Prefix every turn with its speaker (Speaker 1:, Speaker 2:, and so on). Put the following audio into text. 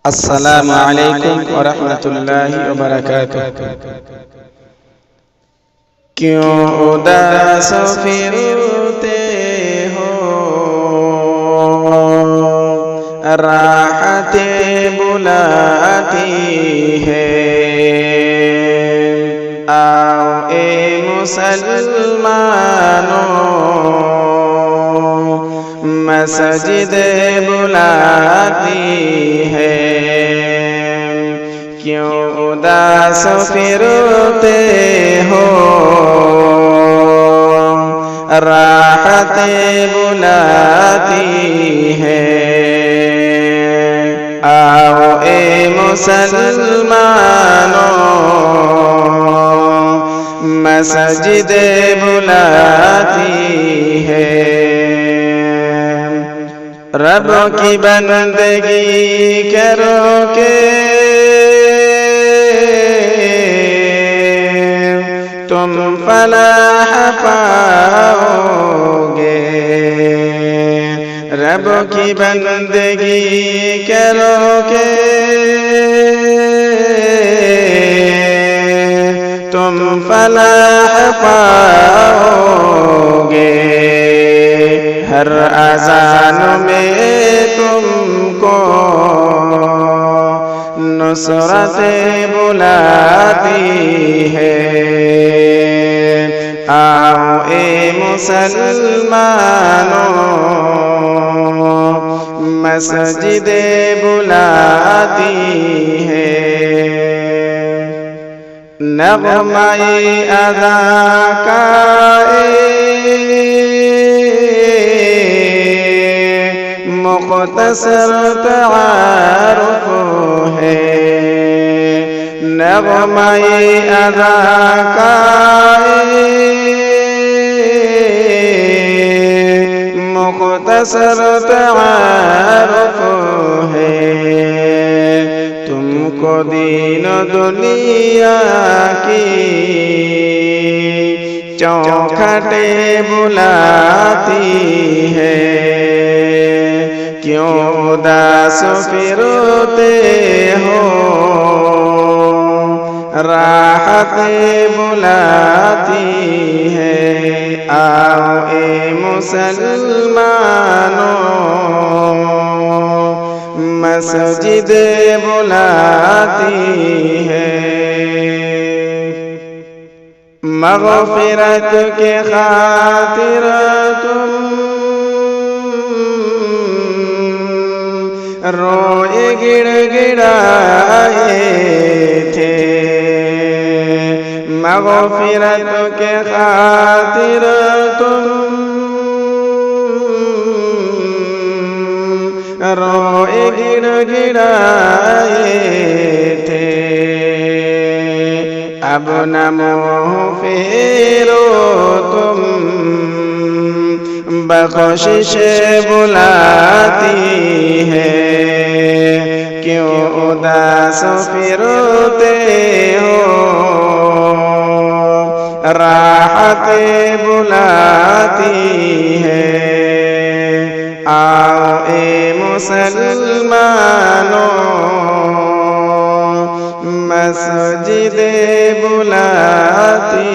Speaker 1: السلام علیکم ورحمۃ اللہ وبرکاتہ۔ کیوں اداس پھرتے ہو، راحتیں بلاتی ہے، آؤ اے مسلمانوں، مسجد بلاتی ہے۔ کیوں اداس پھرتے ہو، راحتیں بلاتی ہے، آؤ اے مسلمانوں، مسجد بلاتی ہے۔ رب کی بندگی کرو کہ تم فلاح پاؤ گے، رب کی بندگی کرو کہ تم فلاح پاؤ گے۔ ہر اذان میں تم کو نصرت بلاتی ہے، آؤ اے مسلمانوں، مسجد بلاتی ہے۔ نغمہ ادا کا مختصر تعارف ہے، نغمہ ادا کا مختصر تعارف ہے۔ تم کو دین و دنیا کی چوکھٹیں بلاتی ہے، کیوں اداس پھرتے ہو، راحتیں بلاتی ہے، آؤ اے مسلمانوں، مسجد بلاتی ہے۔ مغفرت کے خاطر تم روئے گڑ گڑائے تھے، مغفرت کے خاطر تم روئے گڑ گڑائے تھے، اب نہ منہ پھیرو تم، بخشش بلاتی ہے، کیوں اداس پھرتے ہو، راحتیں بلاتی ہے، آؤ اے مسلمانوں، مسجد بلاتی